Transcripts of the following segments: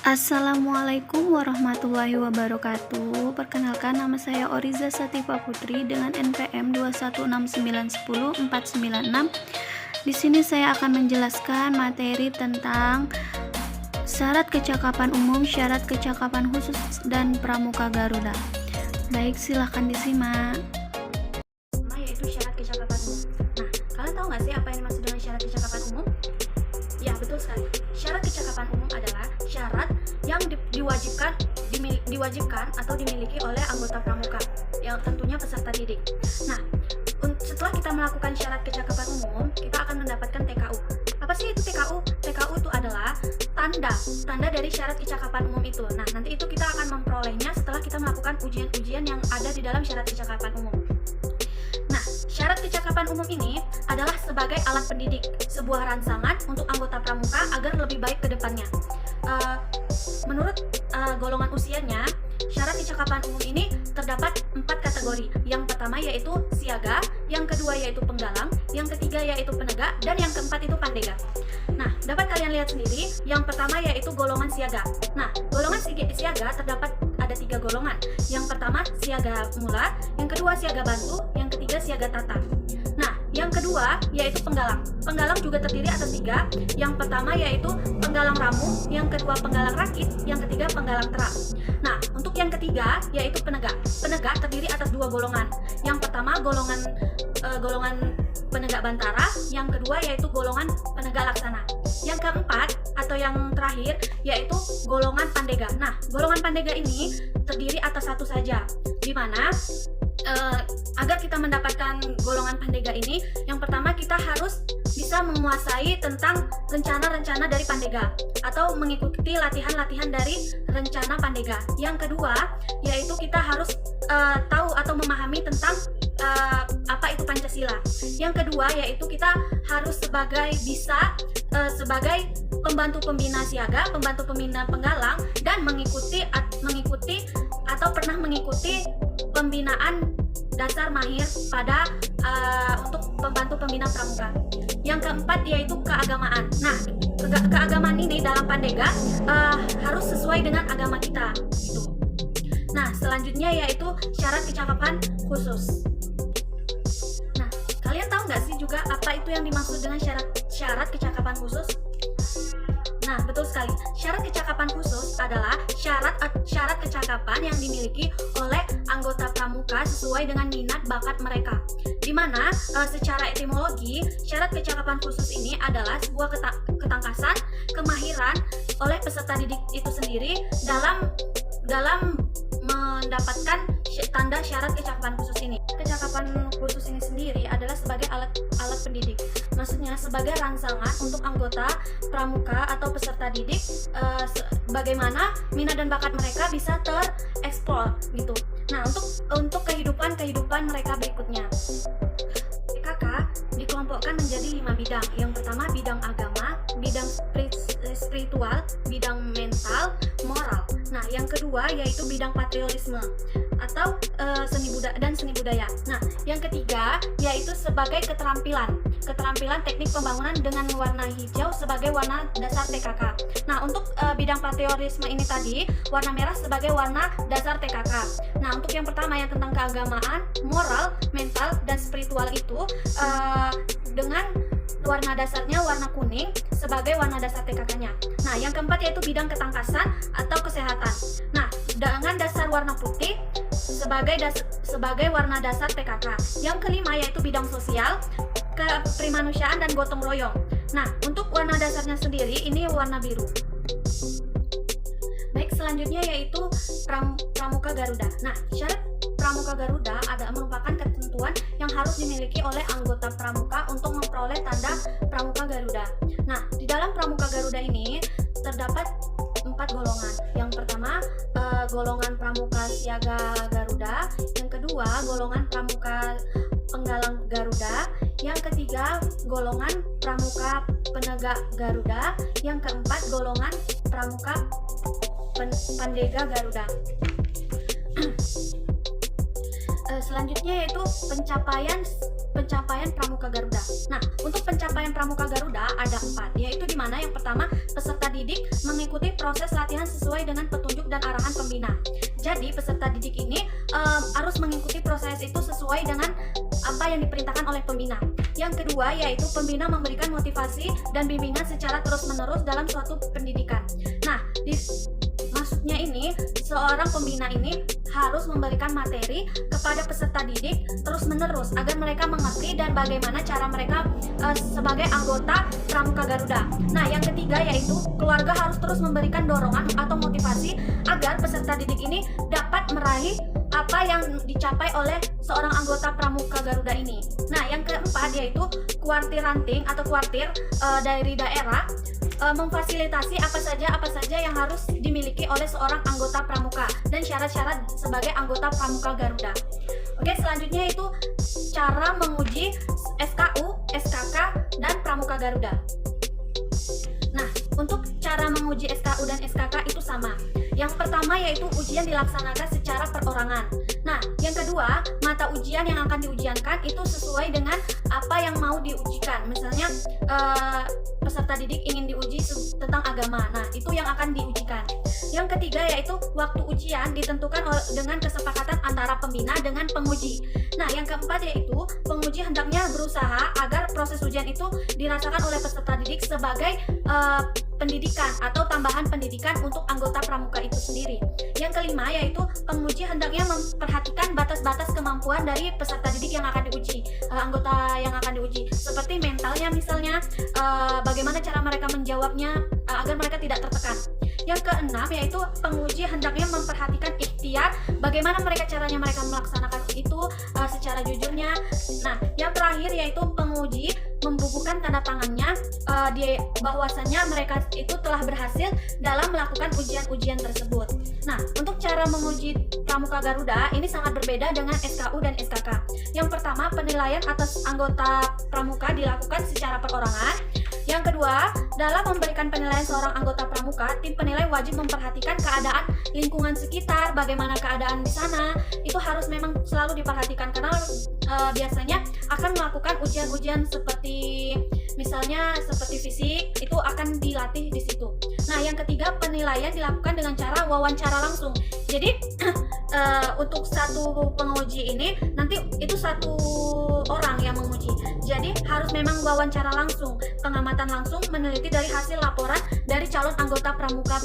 Assalamualaikum warahmatullahi wabarakatuh. Perkenalkan, nama saya Oriza Sativa Putri dengan NPM 216910496. Di sini saya akan menjelaskan materi tentang syarat kecakapan umum, syarat kecakapan khusus, dan pramuka Garuda. Baik, silahkan disimak. Yaitu syarat kecakapan umum. Nah, kalian tahu nggak sih apa yang dimaksud dengan syarat kecakapan umum? Ya, betul sekali. Syarat kecakapan umum adalah syarat yang diwajibkan atau dimiliki oleh anggota pramuka, yang tentunya peserta didik. Nah, setelah kita melakukan syarat kecakapan umum, kita akan mendapatkan TKU. Apa sih itu TKU? TKU itu adalah tanda dari syarat kecakapan umum itu. Nah, nanti itu kita akan memperolehnya setelah kita melakukan ujian-ujian yang ada di dalam syarat kecakapan umum. Nah, syarat kecakapan umum ini adalah sebagai alat pendidik, sebuah rangsangan untuk anggota pramuka agar lebih baik ke depannya. Menurut golongan usianya, syarat kecakapan umum ini terdapat 4 kategori. Yang pertama yaitu siaga, yang kedua yaitu penggalang, yang ketiga yaitu penegak, dan yang keempat itu pandega. Nah, dapat kalian lihat sendiri, yang pertama yaitu golongan siaga. Nah, golongan siaga terdapat ada 3 golongan. Yang pertama siaga mula, yang kedua siaga bantu, yang ketiga siaga tata. Nah, yang kedua yaitu penggalang. Penggalang juga terdiri atas 3. Yang pertama yaitu penggalang ramu, yang kedua penggalang rakit, yang ketiga penggalang terap. Nah, untuk yang ketiga yaitu penegak. Penegak terdiri atas 2 golongan. Yang pertama golongan penegak bantara, yang kedua yaitu golongan penegak laksana. Yang keempat atau yang terakhir yaitu golongan pandega. Nah, golongan pandega ini terdiri atas 1 saja, di mana agar kita mendapatkan golongan pandega ini, yang pertama kita harus bisa menguasai tentang rencana-rencana dari pandega atau mengikuti latihan-latihan dari rencana pandega. Yang kedua yaitu kita harus tahu atau memahami tentang apa itu Pancasila. Yang kedua yaitu kita harus sebagai pembantu pembina siaga, pembantu pembina penggalang, dan mengikuti atau pernah mengikuti pembinaan dasar mahir pada untuk pembantu pembina pramuka. Yang keempat yaitu keagamaan. Nah, keagamaan ini dalam pandega harus sesuai dengan agama kita gitu. Nah, selanjutnya yaitu syarat kecakapan khusus. Nah, kalian tahu nggak sih juga apa itu yang dimaksud dengan syarat kecakapan khusus? Nah, betul sekali. Syarat kecakapan khusus adalah syarat kecakapan yang dimiliki oleh anggota pramuka sesuai dengan minat bakat mereka. Di mana secara etimologi, syarat kecakapan khusus ini adalah sebuah ketangkasan, kemahiran oleh peserta didik itu sendiri dalam mendapatkan tanda syarat kecakapan khusus ini. Kecakapan khusus ini sendiri adalah sebagai alat pendidik. Maksudnya sebagai rangsangan untuk anggota pramuka atau peserta didik, bagaimana minat dan bakat mereka bisa tereksplor gitu. Nah, untuk kehidupan mereka berikutnya. PKK dikelompokkan menjadi 5 bidang. Yang pertama bidang agama, bidang spiritual, bidang mental, moral. Nah, yang kedua yaitu bidang patriotisme atau seni budaya. Nah, yang ketiga yaitu sebagai keterampilan teknik pembangunan dengan warna hijau sebagai warna dasar TKK. Nah, untuk bidang patriotisme ini tadi warna merah sebagai warna dasar TKK. Nah, untuk yang pertama yang tentang keagamaan, moral, mental, dan spiritual itu dengan warna dasarnya warna kuning sebagai warna dasar TKK-nya. Nah, yang keempat yaitu bidang ketangkasan atau kesehatan. Nah, dengan dasar warna putih sebagai warna dasar TKK. Yang kelima yaitu bidang sosial, keprimanusiaan, dan gotong royong. Nah, untuk warna dasarnya sendiri ini warna biru. Baik, selanjutnya yaitu pramuka Garuda. Nah, syarat pramuka Garuda merupakan ketentuan yang harus dimiliki oleh anggota pramuka untuk memperoleh tanda pramuka Garuda. Nah, di dalam pramuka Garuda ini terdapat 4 golongan. Yang pertama golongan pramuka siaga Garuda, yang kedua golongan pramuka penggalang Garuda, yang ketiga golongan pramuka penegak Garuda, yang keempat golongan pramuka pandega Garuda. Selanjutnya yaitu pencapaian Pramuka Garuda. Nah, untuk pencapaian Pramuka Garuda ada 4, yaitu di mana yang pertama peserta didik mengikuti proses latihan sesuai dengan petunjuk dan arahan pembina. Jadi peserta didik ini harus mengikuti proses itu sesuai dengan apa yang diperintahkan oleh pembina. Yang kedua yaitu pembina memberikan motivasi dan bimbingan secara terus-menerus dalam suatu pendidikan. Nah, maksudnya ini seorang pembina ini harus memberikan materi kepada peserta didik terus-menerus agar mereka mengerti dan bagaimana cara mereka sebagai anggota Pramuka Garuda. Nah, yang ketiga yaitu keluarga harus terus memberikan dorongan atau motivasi agar peserta didik ini dapat meraih apa yang dicapai oleh seorang anggota Pramuka Garuda ini. Nah, yang keempat yaitu kuartir ranting atau kuartir dari daerah memfasilitasi apa saja yang harus dimiliki oleh seorang anggota pramuka dan syarat-syarat sebagai anggota Pramuka Garuda. Oke, selanjutnya itu cara menguji SKU, SKK, dan Pramuka Garuda. Nah, untuk cara menguji SKU dan SKK itu sama. Yang pertama yaitu ujian dilaksanakan secara perorangan. Nah, yang kedua, mata ujian yang akan diujiankan itu sesuai dengan apa yang mau diujikan. Misalnya peserta didik ingin diuji tentang agama. Nah, itu yang akan diujikan. Yang ketiga yaitu waktu ujian ditentukan dengan kesepakatan antara pembina dengan penguji. Nah, yang keempat yaitu penguji hendaknya berusaha agar proses ujian itu dirasakan oleh peserta didik sebagai pendidikan atau tambahan pendidikan untuk anggota pramuka itu sendiri. Yang kelima yaitu penguji hendaknya memperhatikan batas-batas kemampuan dari peserta didik yang akan diuji, anggota yang akan diuji, seperti mentalnya misalnya, bagaimana cara mereka menjawabnya agar mereka tidak tertekan. Yang keenam yaitu penguji hendaknya memperhatikan ikhtiar, bagaimana caranya mereka melaksanakan itu secara jujurnya. Nah, yang terakhir yaitu penguji membubuhkan tanda tangannya bahwasannya mereka itu telah berhasil dalam melakukan ujian-ujian tersebut. Nah, untuk cara menguji Pramuka Garuda ini sangat berbeda dengan SKU dan SKK. Yang pertama, penilaian atas anggota pramuka dilakukan secara perorangan. Yang kedua, dalam memberikan penilaian seorang anggota pramuka, tim penilai wajib memperhatikan keadaan lingkungan sekitar, bagaimana keadaan di sana. Itu harus memang selalu diperhatikan karena biasanya akan melakukan ujian-ujian seperti misalnya seperti fisik, itu akan dilatih di situ. Nah, yang ketiga, penilaian dilakukan dengan cara wawancara langsung. Jadi untuk satu penguji ini nanti itu satu orang yang menguji. Jadi harus memang wawancara langsung, pengamatan langsung, meneliti dari hasil laporan dari calon anggota Pramuka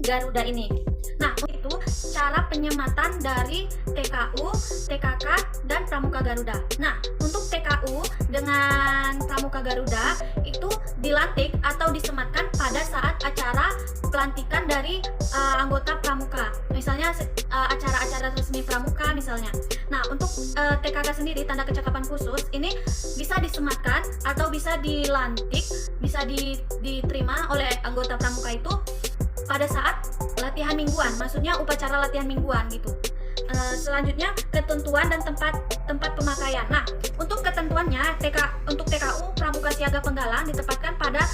Garuda ini. Nah, itu cara penyematan dari TKU, TKK, dan Pramuka Garuda. Nah, untuk TKU dengan Pramuka Garuda itu dilantik atau disematkan pada saat acara pelantikan dari anggota Pramuka. Misalnya acara-acara resmi Pramuka misalnya. Nah, untuk TKK sendiri, tanda kecakapan khusus, ini bisa disematkan atau bisa dilantik, bisa diterima oleh anggota Pramuka itu pada saat latihan mingguan, maksudnya upacara latihan mingguan gitu. Selanjutnya ketentuan dan tempat pemakaian. Nah, untuk ketentuannya untuk TKU Pramuka Siaga Penggalang ditempatkan pada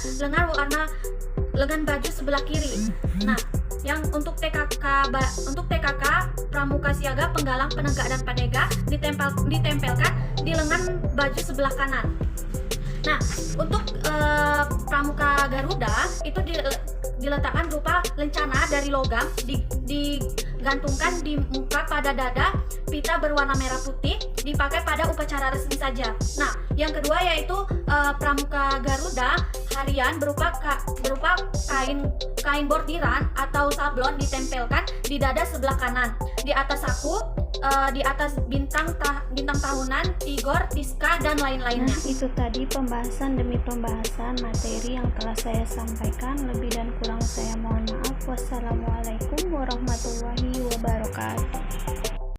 lengan baju sebelah kiri. Nah, yang untuk TKK Pramuka Siaga Penggalang Penegak dan Padega ditempelkan di lengan baju sebelah kanan. Nah, untuk Pramuka Garuda itu diletakkan berupa lencana dari logam, digantungkan di muka pada dada, pita berwarna merah putih, dipakai pada upacara resmi saja. Nah, yang kedua yaitu Pramuka Garuda harian berupa kain bordiran atau sablon ditempelkan di dada sebelah kanan, di atas saku, di atas bintang tahunan, tigor, tiska, dan lain-lainnya. Nah, itu tadi pembahasan demi pembahasan materi yang telah saya sampaikan. Lebih dan kurang saya mohon maaf. Wassalamualaikum warahmatullahi